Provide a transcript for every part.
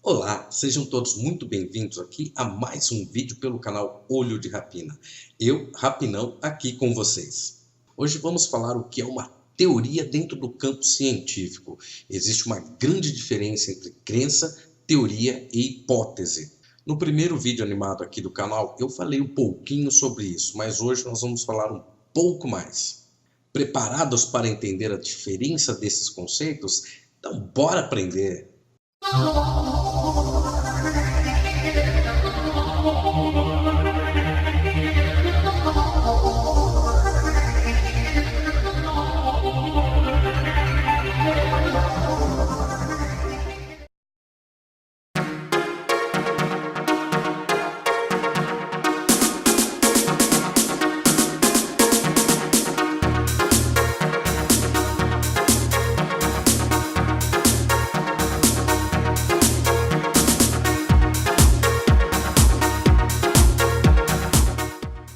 Olá, sejam todos muito bem-vindos aqui a mais um vídeo pelo canal Olho de Rapina. Eu, Rapinão, aqui com vocês. Hoje vamos falar o que é uma teoria dentro do campo científico. Existe uma grande diferença entre crença, teoria e hipótese. No primeiro vídeo animado aqui do canal eu falei um pouquinho sobre isso, mas hoje nós vamos falar um pouco mais. Preparados para entender a diferença desses conceitos? Então bora aprender!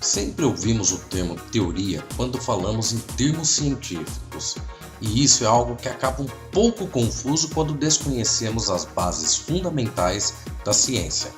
Sempre ouvimos o termo teoria quando falamos em termos científicos, e isso é algo que acaba um pouco confuso quando desconhecemos as bases fundamentais da ciência.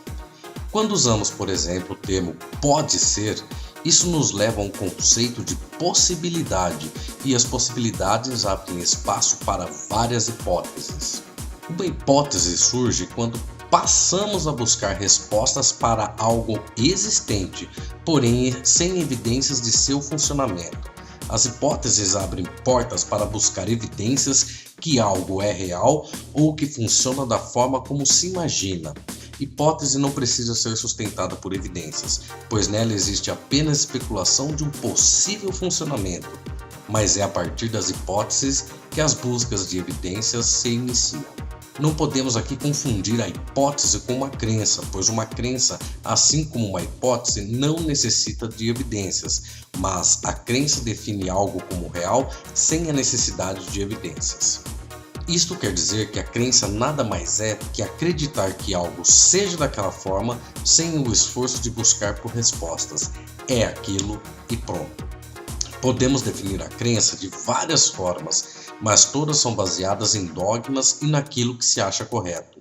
Quando usamos, por exemplo, o termo pode ser, isso nos leva a um conceito de possibilidade, e as possibilidades abrem espaço para várias hipóteses. Uma hipótese surge quando passamos a buscar respostas para algo existente, porém sem evidências de seu funcionamento. As hipóteses abrem portas para buscar evidências que algo é real ou que funciona da forma como se imagina. Hipótese não precisa ser sustentada por evidências, pois nela existe apenas especulação de um possível funcionamento, mas é a partir das hipóteses que as buscas de evidências se iniciam. Não podemos aqui confundir a hipótese com uma crença, pois uma crença, assim como uma hipótese, não necessita de evidências, mas a crença define algo como real sem a necessidade de evidências. Isto quer dizer que a crença nada mais é que acreditar que algo seja daquela forma sem o esforço de buscar por respostas. É aquilo e pronto. Podemos definir a crença de várias formas, mas todas são baseadas em dogmas e naquilo que se acha correto.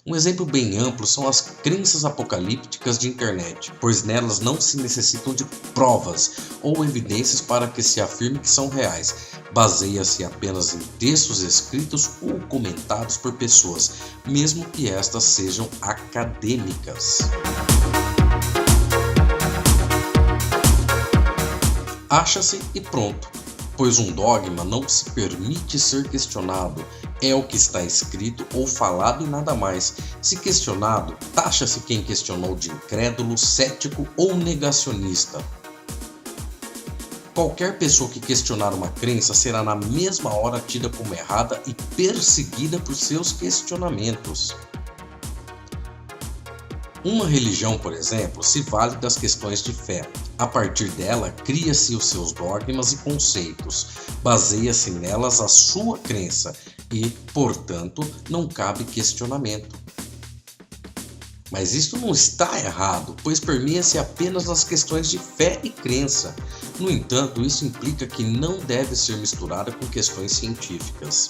Um exemplo bem amplo são as crenças apocalípticas de internet, pois nelas não se necessitam de provas ou evidências para que se afirme que são reais. Baseia-se apenas em textos escritos ou comentados por pessoas, mesmo que estas sejam acadêmicas. Acha-se e pronto, pois um dogma não se permite ser questionado, é o que está escrito ou falado e nada mais. Se questionado, taxa-se quem questionou de incrédulo, cético ou negacionista. Qualquer pessoa que questionar uma crença será na mesma hora tida como errada e perseguida por seus questionamentos. Uma religião, por exemplo, se vale das questões de fé. A partir dela, cria-se os seus dogmas e conceitos, baseia-se nelas a sua crença e, portanto, não cabe questionamento. Mas isto não está errado, pois permeia-se apenas nas questões de fé e crença. No entanto, isso implica que não deve ser misturada com questões científicas.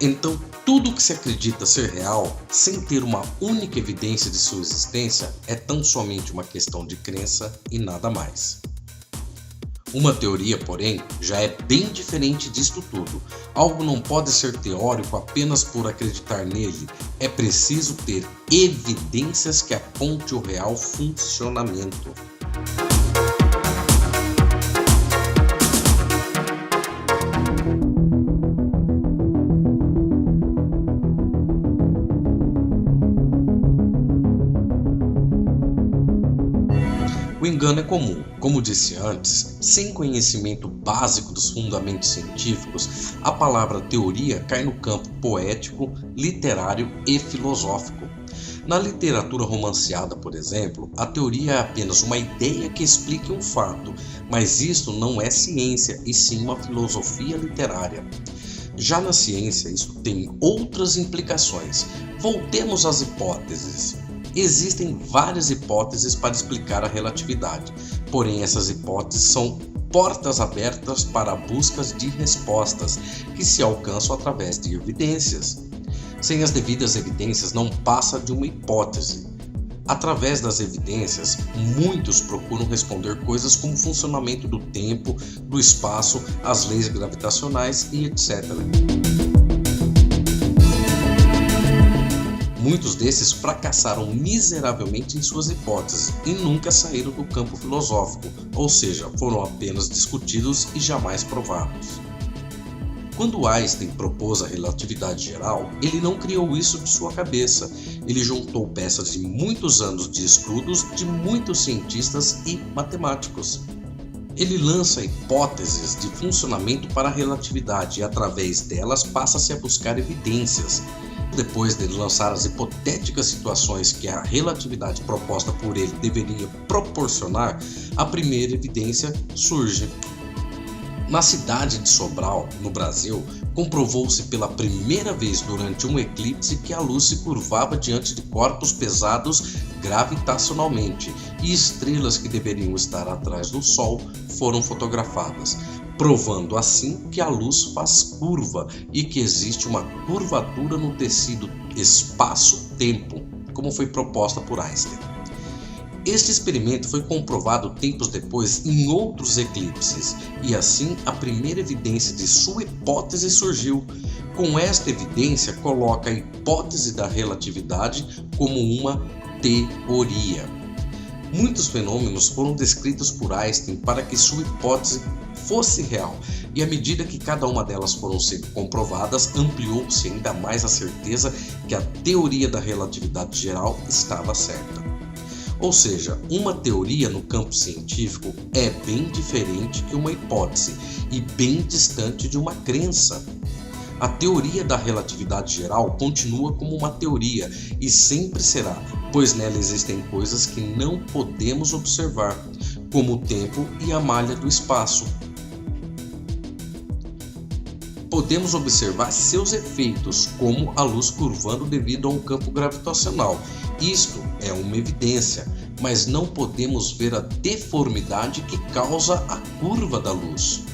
Então, tudo que se acredita ser real, sem ter uma única evidência de sua existência, é tão somente uma questão de crença e nada mais. Uma teoria, porém, já é bem diferente disto tudo. Algo não pode ser teórico apenas por acreditar nele. É preciso ter evidências que aponte o real funcionamento. O engano é comum. Como disse antes, sem conhecimento básico dos fundamentos científicos, a palavra teoria cai no campo poético, literário e filosófico. Na literatura romanceada, por exemplo, a teoria é apenas uma ideia que explique um fato, mas isto não é ciência, e sim uma filosofia literária. Já na ciência, isso tem outras implicações. Voltemos às hipóteses. Existem várias hipóteses para explicar a relatividade, porém essas hipóteses são portas abertas para buscas de respostas que se alcançam através de evidências. sem as devidas evidências não passa de uma hipótese. Através das evidências, muitos procuram responder coisas como o funcionamento do tempo, do espaço, as leis gravitacionais e etc. Muitos desses fracassaram miseravelmente em suas hipóteses e nunca saíram do campo filosófico, ou seja, foram apenas discutidos e jamais provados. Quando Einstein propôs a relatividade geral, ele não criou isso de sua cabeça. Ele juntou peças de muitos anos de estudos de muitos cientistas e matemáticos. Ele lança hipóteses de funcionamento para a relatividade e, através delas, passa-se a buscar evidências. Depois dele lançar as hipotéticas situações que a relatividade proposta por ele deveria proporcionar, a primeira evidência surge. Na cidade de Sobral, no Brasil, comprovou-se pela primeira vez durante um eclipse que a luz se curvava diante de corpos pesados gravitacionalmente e estrelas que deveriam estar atrás do Sol foram fotografadas, provando assim que a luz faz curva e que existe uma curvatura no tecido espaço-tempo, como foi proposta por Einstein. Este experimento foi comprovado tempos depois em outros eclipses, e assim a primeira evidência de sua hipótese surgiu. Com esta evidência, coloca a hipótese da relatividade como uma teoria. Muitos fenômenos foram descritos por Einstein para que sua hipótese fosse real, e à medida que cada uma delas foram sendo comprovadas, ampliou-se ainda mais a certeza que a teoria da relatividade geral estava certa. Ou seja, uma teoria no campo científico é bem diferente que uma hipótese e bem distante de uma crença. A teoria da relatividade geral continua como uma teoria e sempre será, pois nela existem coisas que não podemos observar, como o tempo e a malha do espaço. Podemos observar seus efeitos, como a luz curvando devido a um campo gravitacional. Isto é uma evidência, mas não podemos ver a deformidade que causa a curva da luz.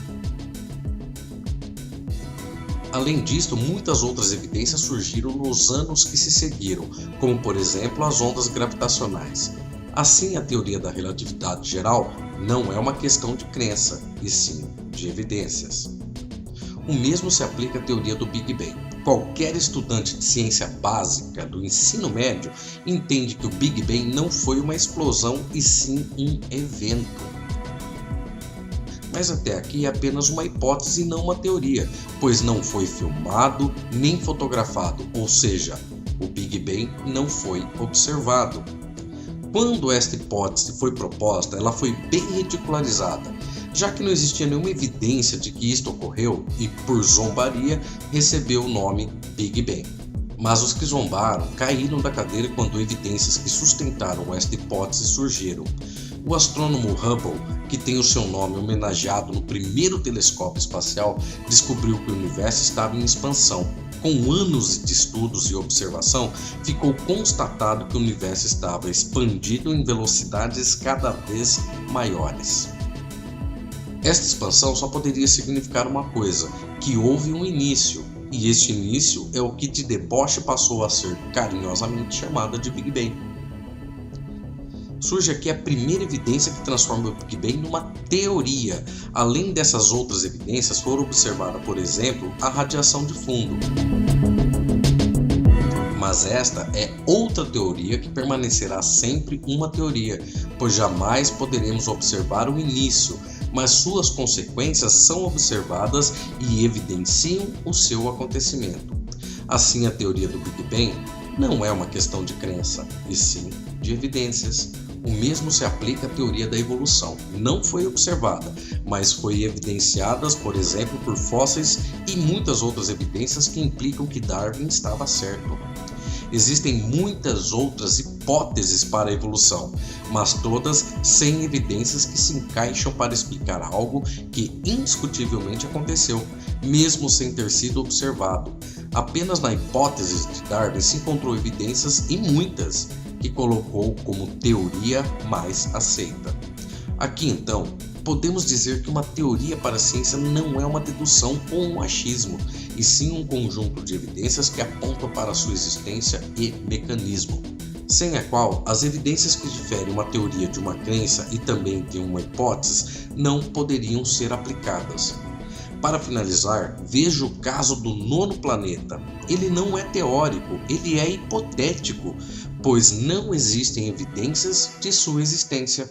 Além disto, muitas outras evidências surgiram nos anos que se seguiram, como por exemplo as ondas gravitacionais. Assim, a teoria da relatividade geral não é uma questão de crença, e sim de evidências. O mesmo se aplica à teoria do Big Bang. Qualquer estudante de ciência básica do ensino médio entende que o Big Bang não foi uma explosão e sim um evento. Mas até aqui é apenas uma hipótese e não uma teoria, pois não foi filmado nem fotografado, ou seja, o Big Bang não foi observado. Quando esta hipótese foi proposta, ela foi bem ridicularizada, já que não existia nenhuma evidência de que isto ocorreu e, por zombaria, recebeu o nome Big Bang. Mas os que zombaram caíram da cadeira quando evidências que sustentaram esta hipótese surgiram. O astrônomo Hubble, que tem o seu nome homenageado no primeiro telescópio espacial, descobriu que o universo estava em expansão. Com anos de estudos e observação, ficou constatado que o universo estava expandido em velocidades cada vez maiores. Esta expansão só poderia significar uma coisa, que houve um início, e este início é o que de deboche passou a ser carinhosamente chamada de Big Bang. Surge aqui a primeira evidência que transforma o Big Bang numa teoria. Além dessas outras evidências, foram observadas, por exemplo, a radiação de fundo. Mas esta é outra teoria que permanecerá sempre uma teoria, pois jamais poderemos observar o início, mas suas consequências são observadas e evidenciam o seu acontecimento. Assim, a teoria do Big Bang não é uma questão de crença, e sim de evidências. O mesmo se aplica à teoria da evolução. Não foi observada, mas foi evidenciada, por exemplo, por fósseis e muitas outras evidências que implicam que Darwin estava certo. Existem muitas outras hipóteses para a evolução, mas todas sem evidências que se encaixam para explicar algo que indiscutivelmente aconteceu, mesmo sem ter sido observado. Apenas na hipótese de Darwin se encontrou evidências e muitas, que colocou como teoria mais aceita. Aqui então, podemos dizer que uma teoria para a ciência não é uma dedução ou um achismo, e sim um conjunto de evidências que apontam para a sua existência e mecanismo, sem a qual as evidências que diferem uma teoria de uma crença e também de uma hipótese não poderiam ser aplicadas. Para finalizar, veja o caso do nono planeta. Ele não é teórico, ele é hipotético, pois não existem evidências de sua existência.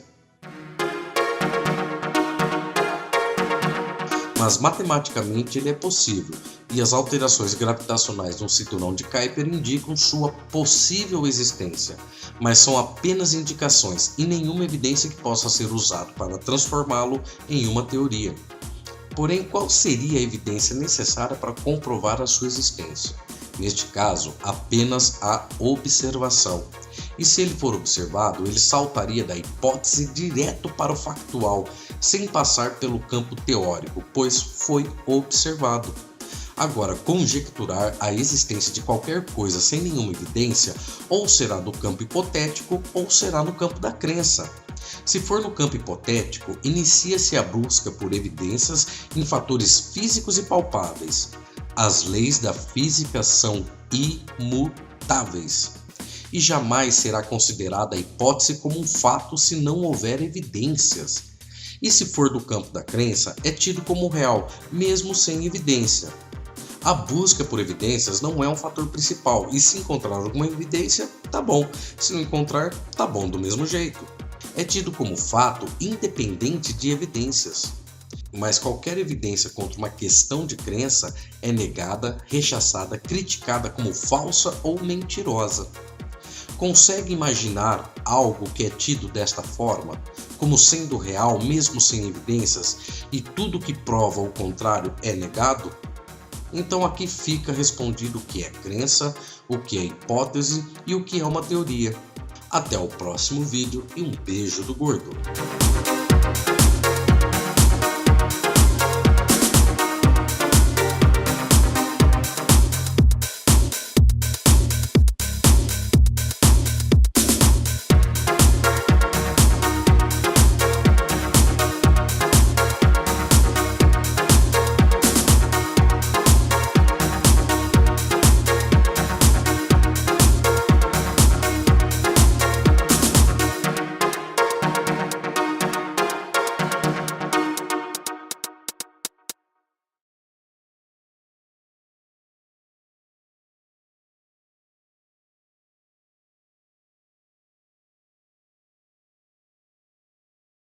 Mas matematicamente ele é possível, e as alterações gravitacionais no cinturão de Kuiper indicam sua possível existência, mas são apenas indicações e nenhuma evidência que possa ser usada para transformá-lo em uma teoria. Porém, qual seria a evidência necessária para comprovar a sua existência? Neste caso, apenas a observação. E se ele for observado, ele saltaria da hipótese direto para o factual, sem passar pelo campo teórico, pois foi observado. Agora, conjecturar a existência de qualquer coisa sem nenhuma evidência, ou será do campo hipotético, ou será no campo da crença. Se for no campo hipotético, inicia-se a busca por evidências em fatores físicos e palpáveis. As leis da física são imutáveis e jamais será considerada a hipótese como um fato se não houver evidências. E se for do campo da crença, é tido como real, mesmo sem evidência. A busca por evidências não é um fator principal, e se encontrar alguma evidência, tá bom. Se não encontrar, tá bom do mesmo jeito. É tido como fato independente de evidências. Mas qualquer evidência contra uma questão de crença é negada, rechaçada, criticada como falsa ou mentirosa. Consegue imaginar algo que é tido desta forma, como sendo real mesmo sem evidências, e tudo que prova o contrário é negado? Então aqui fica respondido o que é crença, o que é hipótese e o que é uma teoria. Até o próximo vídeo e um beijo do gordo.